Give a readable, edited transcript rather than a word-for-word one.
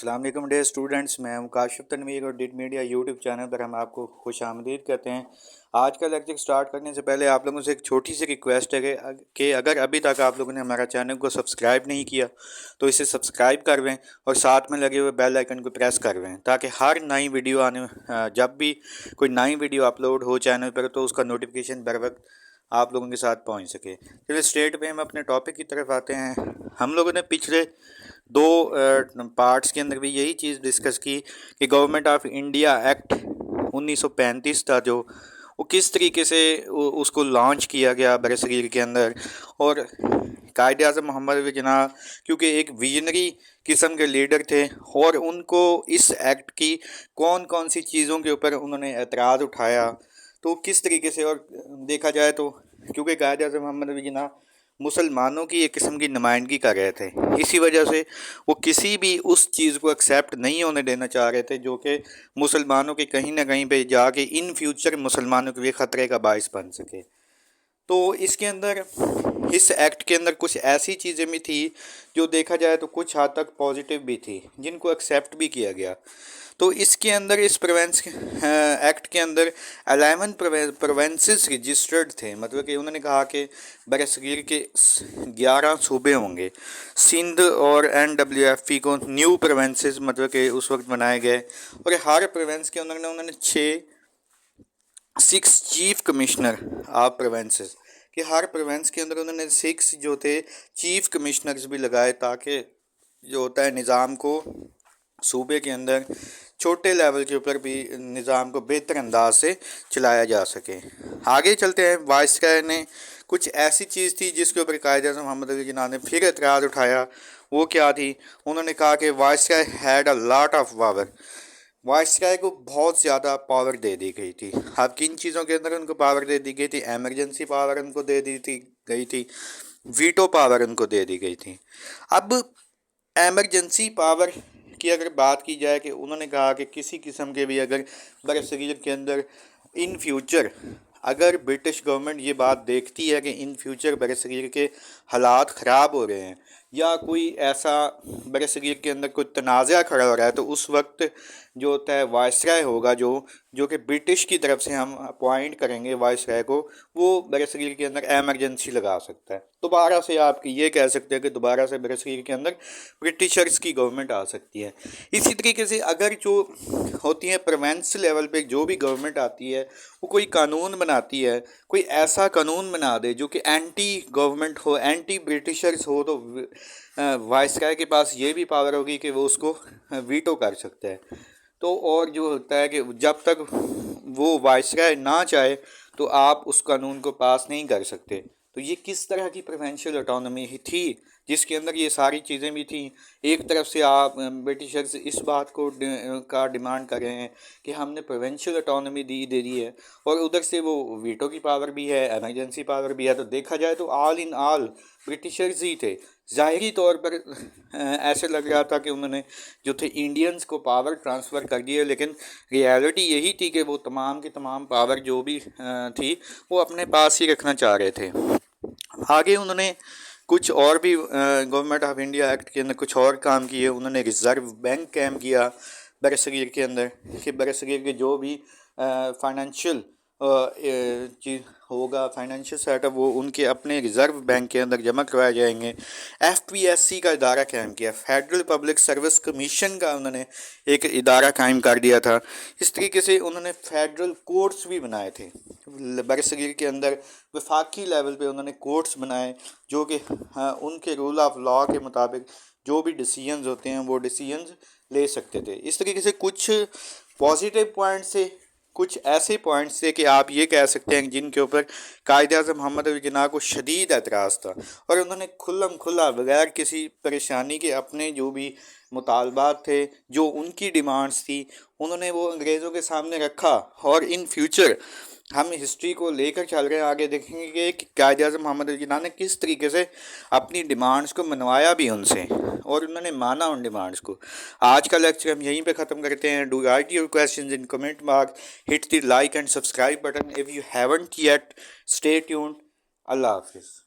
अस्सलाम वालेकुम day students, मैं हूं काशिफ तनवीर और डिट मीडिया यूट्यूब चैनल पर हम आपको खुश आमदीद कहते हैं। आज का लेक्चर स्टार्ट करने से पहले आप लोगों से एक छोटी सी रिक्वेस्ट है कि अगर अभी तक आप लोगों ने हमारा चैनल को सब्सक्राइब नहीं किया तो इसे सब्सक्राइब कर दें और साथ में लगे हुए बेल आइकन को प्रेस कर दें ताकि हर नई वीडियो जब भी कोई नई वीडियो अपलोड हो चैनल पर तो उसका नोटिफिकेशन बर वक्त आप लोगों के साथ पहुंच सके। चलिए स्ट्रेट पे हम अपने टॉपिक की तरफ आते हैं। हम लोगों ने पिछले दो पार्ट्स के अंदर भी यही चीज़ डिस्कस की कि गवर्नमेंट ऑफ इंडिया एक्ट 1935 था जो वो किस तरीके से उसको लॉन्च किया गया बरसगीर के अंदर, और कायद आज़म मोहम्मद अली जिन्ना क्योंकि एक विजनरी किस्म के लीडर थे और उनको इस एक्ट की कौन कौन सी चीज़ों के ऊपर उन्होंने एतराज़ उठाया तो किस तरीके से, और देखा जाए तो क्योंकि कायद आज़म मोहम्मद अली जिन्ना मुसलमानों की एक किस्म की नुमाइंदगी कर रहे थे, इसी वजह से वो किसी भी उस चीज़ को एक्सेप्ट नहीं होने देना चाह रहे थे जो कि मुसलमानों के कहीं ना कहीं पे जाके इन फ्यूचर मुसलमानों के लिए ख़तरे का बायस बन सके। तो इसके अंदर इस एक्ट के अंदर कुछ ऐसी चीज़ें भी थी जो देखा जाए तो कुछ हद तक पॉजिटिव भी थी जिनको एक्सेप्ट भी किया गया। तो इसके अंदर इस प्रोवेंस एक्ट के अंदर 11 प्रोवेंसेस रजिस्टर्ड थे, मतलब कि उन्होंने कहा कि बरसगीर के 11 सूबे होंगे। सिंध और NWFP को न्यू प्रोवेंसेस मतलब कि उस वक्त बनाए गए और हर प्रोवेंस के अंदर उन्होंने 6 चीफ कमिश्नर ऑफ प्रोवेंसेस कि हर प्रोवेंस के अंदर उन्होंने 6 जो थे चीफ कमिश्नर्स भी लगाए ताकि जो होता है निज़ाम को सूबे के अंदर छोटे लेवल के ऊपर भी निज़ाम को बेहतर अंदाज से चलाया जा सके। आगे चलते हैं। वाइसराय ने कुछ ऐसी चीज़ थी जिसके ऊपर कायद आज़म मोहम्मद अली जिन्ना ने फिर एतराज़ उठाया। वो क्या थी? उन्होंने कहा कि viceroy had a lot of power, viceroy को बहुत ज़्यादा पावर दे दी गई थी। अब किन चीज़ों के अंदर उनको पावर दे दी गई थी? एमरजेंसी पावर उनको दे दी गई थी, वीटो पावर उनको दे दी गई थी। अब एमरजेंसी पावर की अगर बात की जाए कि उन्होंने कहा कि किसी किस्म के भी अगर बरसगीर के अंदर इन फ्यूचर अगर ब्रिटिश गवर्नमेंट ये बात देखती है कि इन फ्यूचर बरसगीर के हालात ख़राब हो रहे हैं या कोई ऐसा बरसगीर के अंदर कोई तनाज़ा खड़ा हो रहा है तो उस वक्त जो होता है वाइसराय होगा जो कि ब्रिटिश की तरफ से हम अपॉइंट करेंगे वाइसराय को, वो बरसगीर के अंदर एमरजेंसी लगा सकता है। दोबारा से आप ये कह सकते हैं कि दोबारा से बरसगीर के अंदर ब्रिटिशर्स की गवर्नमेंट आ सकती है। इसी तरीके से अगर जो होती है प्रोवेंस लेवल पे जो भी गवर्नमेंट आती है वो कोई कानून बनाती है, कोई ऐसा कानून बना दे जो कि एंटी गवर्नमेंट हो, एंटी ब्रिटिशर्स हो, तो वाइसराय के पास ये भी पावर होगी कि वो उसको वीटो कर सकता है। तो और जो होता है कि जब तक वो वाइसराय ना चाहे तो आप उस कानून को पास नहीं कर सकते। तो ये किस तरह की प्रोविंशियल ऑटोनॉमी थी जिसके अंदर ये सारी चीज़ें भी थी। एक तरफ से आप ब्रिटिशर्स इस बात को का डिमांड कर रहे हैं कि हमने प्रोविंशियल ऑटोनॉमी दे दी है और उधर से वो वीटो की पावर भी है, एमरजेंसी पावर भी है। तो देखा जाए तो ऑल इन ऑल ब्रिटिशर्स ही थे। ज़ाहिरी तौर पर ऐसे लग रहा था कि उन्होंने जो थे इंडियंस को पावर ट्रांसफ़र कर दिया, लेकिन रियलिटी यही थी कि वो तमाम की तमाम पावर जो भी थी वो अपने पास ही रखना चाह रहे थे। आगे उन्होंने कुछ और भी गवर्नमेंट ऑफ इंडिया एक्ट के अंदर कुछ और काम किए। उन्होंने रिज़र्व बैंक कायम किया बरसगीर के अंदर कि बरसगीर के जो भी फाइनेंशियल चीज़ होगा, फाइनेंशियल सेटअप, वो उनके अपने रिज़र्व बैंक के अंदर जमा करवाए जाएंगे। FPSC का इदारा कायम किया, फेडरल पब्लिक सर्विस कमीशन का उन्होंने एक इदारा कायम कर दिया था। इस तरीके से उन्होंने फेडरल कोर्ट्स भी बनाए थे बरसगीर के अंदर। वफाकी लेवल पे उन्होंने कोर्ट्स बनाए जो कि उनके रूल ऑफ लॉ के मुताबिक जो भी डिसीजंस होते हैं वो डिसीजंस ले सकते थे। इस तरीके से कुछ पॉजिटिव पॉइंट्स थे, कुछ ऐसे पॉइंट्स थे कि आप ये कह सकते हैं जिनके ऊपर कायद आज़म मोहम्मद अली जिन्ना को शदीद एतराज़ था और उन्होंने खुल्लम खुल्ला बगैर किसी परेशानी के अपने जो भी मुतालबात थे, जो उनकी डिमांड्स थी, उन्होंने वो अंग्रेज़ों के सामने रखा। और इन फ्यूचर हम हिस्ट्री को लेकर चल रहे हैं, आगे देखेंगे कि कायद आज़म मोहम्मद अली जिन्ना ने किस तरीके से अपनी डिमांड्स को मनवाया भी उनसे और उन्होंने माना उन डिमांड्स को। आज का लेक्चर हम यहीं पे ख़त्म करते हैं। Do write your questions in comment box, hit the like and subscribe button if you haven't yet. Stay tuned. अल्लाह हाफिज़।